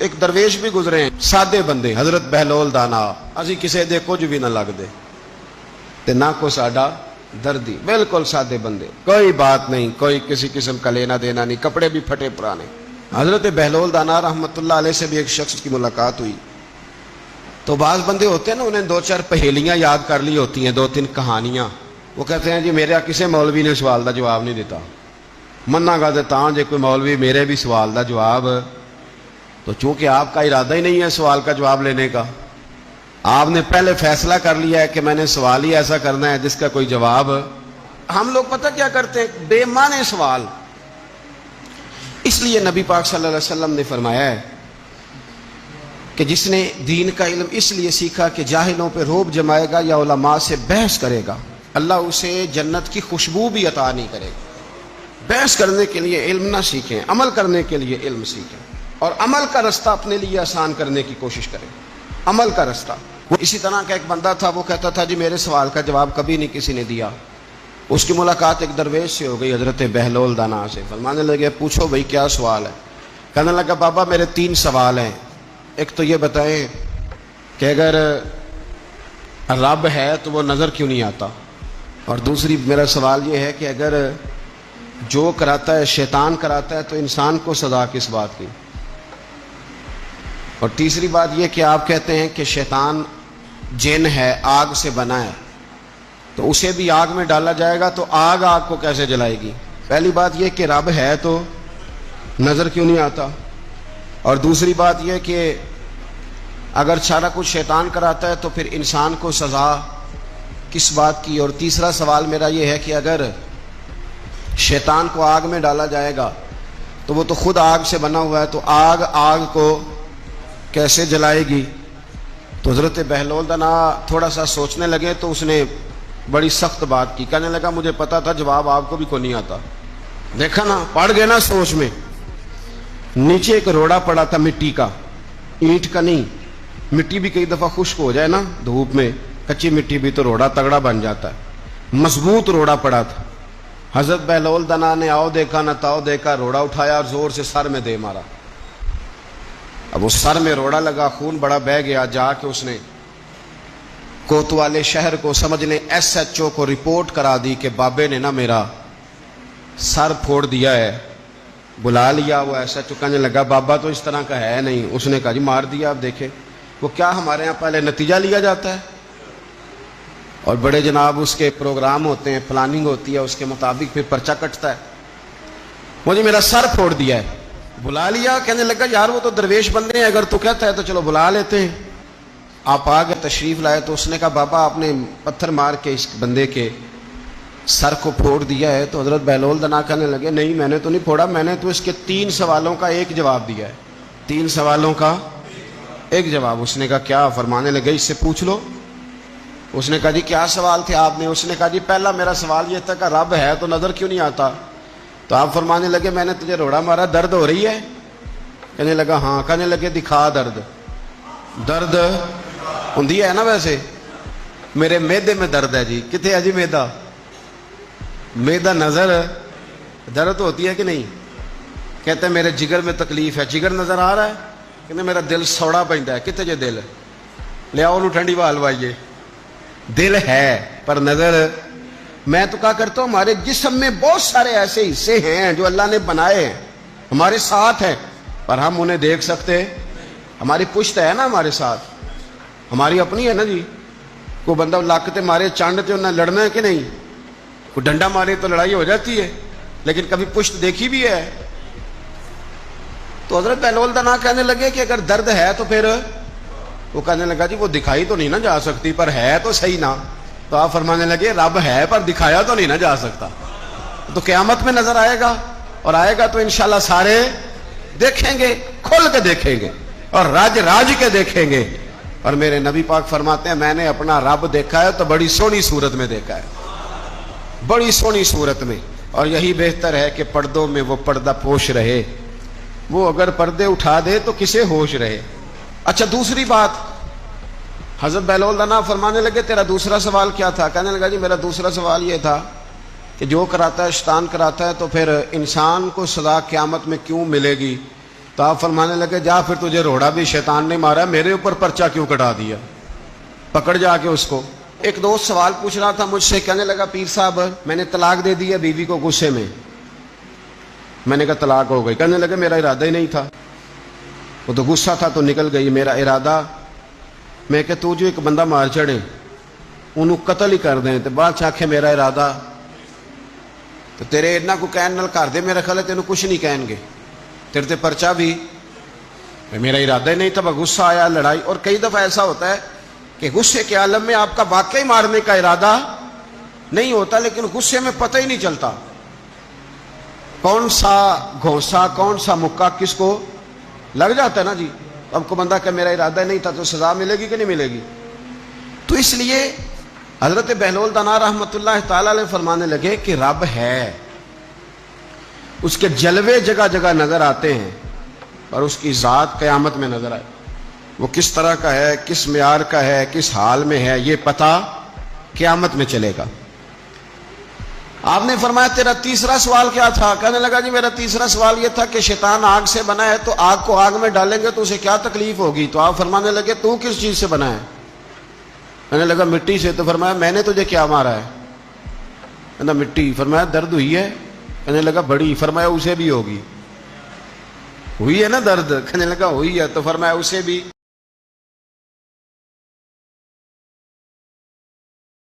ایک درویش بھی گزرے ہیں, سادے بندے, حضرت بہلول دانا, اسی کسے دے کچھ بھی نہ لگ دے تے نہ کو ساڈا دردی, بالکل سادے بندے, کوئی بات نہیں, کوئی کسی قسم کا لینا دینا نہیں, کپڑے بھی پھٹے پرانے. حضرت بہلول دانا رحمت اللہ علیہ سے بھی ایک شخص کی ملاقات ہوئی. تو بعض بندے ہوتے ہیں نا, انہیں 2-4 پہیلیاں یاد کر لی ہوتی ہیں, 2-3 کہانیاں. وہ کہتے ہیں جی میرا کسی مولوی نے سوال دا جواب نہیں دیتا, منا گا دیتا جی کوئی مولوی میرے بھی سوال دا جواب. تو چونکہ آپ کا ارادہ ہی نہیں ہے سوال کا جواب لینے کا, آپ نے پہلے فیصلہ کر لیا ہے کہ میں نے سوال ہی ایسا کرنا ہے جس کا کوئی جواب. ہم لوگ پتہ کیا کرتے ہیں, بے معنی سوال. اس لیے نبی پاک صلی اللہ علیہ وسلم نے فرمایا ہے کہ جس نے دین کا علم اس لیے سیکھا کہ جاہلوں پہ روب جمائے گا یا علماء سے بحث کرے گا, اللہ اسے جنت کی خوشبو بھی عطا نہیں کرے گا. بحث کرنے کے لیے علم نہ سیکھیں, عمل کرنے کے لیے علم سیکھیں, اور عمل کا رستہ اپنے لیے آسان کرنے کی کوشش کریں. عمل کا رستہ. وہ اسی طرح کا ایک بندہ تھا, وہ کہتا تھا جی میرے سوال کا جواب کبھی نہیں کسی نے دیا. اس کی ملاقات ایک درویش سے ہو گئی, حضرت بہلول دانا سے. فرمانے لگے پوچھو بھائی کیا سوال ہے؟ کہنے لگا بابا میرے 3 سوال ہیں. ایک تو یہ بتائیں کہ اگر رب ہے تو وہ نظر کیوں نہیں آتا, اور دوسری میرا سوال یہ ہے کہ اگر جو کراتا ہے شیطان کراتا ہے تو انسان کو سزا کس بات کی, اور تیسری بات یہ کہ آپ کہتے ہیں کہ شیطان جن ہے, آگ سے بنا ہے, تو اسے بھی آگ میں ڈالا جائے گا تو آگ کو کیسے جلائے گی؟ پہلی بات یہ کہ رب ہے تو نظر کیوں نہیں آتا, اور دوسری بات یہ کہ اگر سارا کچھ شیطان کراتا ہے تو پھر انسان کو سزا کس بات کی؟ اور تیسرا سوال میرا یہ ہے کہ اگر شیطان کو آگ میں ڈالا جائے گا تو وہ تو خود آگ سے بنا ہوا ہے, تو آگ کو کیسے جلائے گی؟ تو حضرت بہلول دانا تھوڑا سا سوچنے لگے تو اس نے بڑی سخت بات کی. کہنے لگا مجھے پتا تھا جواب آپ کو بھی کوئی نہیں آتا. دیکھا نا, پڑ گئے نا سوچ میں. نیچے ایک روڑا پڑا تھا مٹی کا, اینٹ کا نہیں. مٹی بھی کئی دفعہ خشک ہو جائے نا دھوپ میں, کچی مٹی بھی تو روڑا تگڑا بن جاتا ہے. مضبوط روڑا پڑا تھا. حضرت بہلول دانا نے آؤ دیکھا نہ تاؤ دیکھا, روڑا اٹھایا اور زور سے سر میں دے مارا. اب اس سر میں روڑا لگا, خون بڑا بہہ گیا. جا کے اس نے کوتوالے شہر کو, سمجھ لیں SHO کو رپورٹ کرا دی کہ بابے نے نا میرا سر پھوڑ دیا ہے. بلا لیا. وہ SHO کہنے لگا بابا تو اس طرح کا ہے نہیں. اس نے کہا جی مار دیا. آپ دیکھیں وہ کیا ہمارے ہاں پہلے نتیجہ لیا جاتا ہے, اور بڑے جناب اس کے پروگرام ہوتے ہیں, پلاننگ ہوتی ہے, اس کے مطابق پھر پرچہ کٹتا ہے. مجھے میرا سر پھوڑ دیا ہے. بلا لیا. کہنے لگا یار وہ تو درویش بندے ہیں, اگر تو کہتا ہے تو چلو بلا لیتے ہیں. آپ آگے تشریف لائے تو اس نے کہا بابا آپ نے پتھر مار کے اس بندے کے سر کو پھوڑ دیا ہے. تو حضرت بہلول دانا کہنے لگے نہیں میں نے تو نہیں پھوڑا, میں نے تو اس کے 3 سوالوں کا ایک جواب دیا ہے. 3 سوالوں کا ایک جواب. اس نے کہا کیا؟ فرمانے لگے اس سے پوچھ لو. اس نے کہا جی کیا سوال تھے آپ نے؟ اس نے کہا جی پہلا میرا سوال یہ تھا کہ رب ہے تو نظر کیوں نہیں آتا. تو آپ فرمانے لگے میں نے تجھے روڑا مارا, درد ہو رہی ہے؟ کہنے لگا ہاں. کہنے لگے دکھا درد. درد ہوندی ہے نا ویسے, میرے میدے میں درد ہے. جی کتنے ہے جی میدا؟ میدا نظر درد ہوتی ہے کہ نہیں؟ کہتے ہیں میرے جگر میں تکلیف ہے. جگر نظر آ رہا ہے؟ کہتے میرا دل سوڑا پہنتا ہے. کتنے جے دل لے آؤ ٹھنڈی بال وائیے. دل ہے پر نظر. میں تو کہا کرتا ہوں ہمارے جسم میں بہت سارے ایسے حصے ہیں جو اللہ نے بنائے ہیں, ہمارے ساتھ ہیں, پر ہم انہیں دیکھ سکتے. ہماری پشت ہے نا ہمارے ساتھ, ہماری اپنی ہے نا جی. کوئی بندہ لاکتے مارے چانڈتے انہیں لڑنا ہے کہ نہیں؟ کوئی ڈنڈا مارے تو لڑائی ہو جاتی ہے, لیکن کبھی پشت دیکھی بھی ہے. تو حضرت بہلول دانا کہنے لگے کہ اگر درد ہے تو پھر, وہ کہنے لگا جی وہ دکھائی تو نہیں نہ جا سکتی پر ہے تو صحیح نا. تو آپ فرمانے لگے رب ہے پر دکھایا تو نہیں نہ جا سکتا. تو قیامت میں نظر آئے گا, اور آئے گا تو انشاءاللہ سارے دیکھیں گے, کھل کے دیکھیں گے اور راج کے دیکھیں گے. اور میرے نبی پاک فرماتے ہیں میں نے اپنا رب دیکھا ہے تو بڑی سونی صورت میں دیکھا ہے, بڑی سونی صورت میں. اور یہی بہتر ہے کہ پردوں میں وہ پردہ پوش رہے. وہ اگر پردے اٹھا دے تو کسے ہوش رہے. اچھا دوسری بات, حضرت بہلول دانا فرمانے لگے تیرا دوسرا سوال کیا تھا؟ کہنے لگا جی میرا دوسرا سوال یہ تھا کہ جو کراتا ہے شیطان کراتا ہے تو پھر انسان کو سزا قیامت میں کیوں ملے گی؟ تو آپ فرمانے لگے جا پھر تجھے روڑا بھی شیطان نے مارا، میرے اوپر پرچہ کیوں کٹا دیا، پکڑ جا کے اس کو۔ ایک دوست سوال پوچھ رہا تھا مجھ سے، کہنے لگا پیر صاحب میں نے طلاق دے دی ہے بیوی کو غصے میں۔ میں نے کہا طلاق ہو گئی۔ کہنے لگا میرا ارادہ ہی نہیں تھا، وہ تو غصہ تھا تو نکل گئی، میرا ارادہ میں کہ تو جو ایک بندہ مار چڑے انہوں قتل ہی کر دیں، تو بعد چاکھے میرا ارادہ، تو تیرے اتنا کو کہن نال کر دے، میرا خیال ہے تینوں کچھ نہیں کہیں گے، تیرے تے پرچہ بھی، میرا ارادہ ہی نہیں تھا، غصہ آیا، لڑائی۔ اور کئی دفعہ ایسا ہوتا ہے کہ غصے کے عالم میں آپ کا واقعی مارنے کا ارادہ نہیں ہوتا، لیکن غصے میں پتہ ہی نہیں چلتا کون سا گھونسا کون سا مکہ کس کو لگ جاتا ہے نا جی۔ اب کو بندہ کہ میرا ارادہ نہیں تھا تو سزا ملے گی کہ نہیں ملے گی؟ تو اس لیے حضرت بہلول دانا رحمۃ اللہ تعالی علیہ فرمانے لگے کہ رب ہے، اس کے جلوے جگہ جگہ نظر آتے ہیں، اور اس کی ذات قیامت میں نظر آئے، وہ کس طرح کا ہے، کس معیار کا ہے، کس حال میں ہے، یہ پتہ قیامت میں چلے گا۔ آپ نے فرمایا تیرا تیسرا سوال کیا تھا؟ کہنے لگا جی میرا تیسرا سوال یہ تھا کہ شیطان آگ سے بنا ہے، تو آگ کو آگ میں ڈالیں گے تو اسے کیا تکلیف ہوگی؟ تو آپ فرمانے لگے تو کس چیز سے بنا ہے؟ کہنے لگا مٹی سے۔ تو فرمایا میں نے تجھے کیا مارا ہے؟ کہنا مٹی۔ فرمایا درد ہوئی ہے؟ کہنے لگا بڑی۔ فرمایا اسے بھی ہوگی، ہوئی ہے نا درد؟ کہنے لگا ہوئی ہے۔ تو فرمایا اسے بھی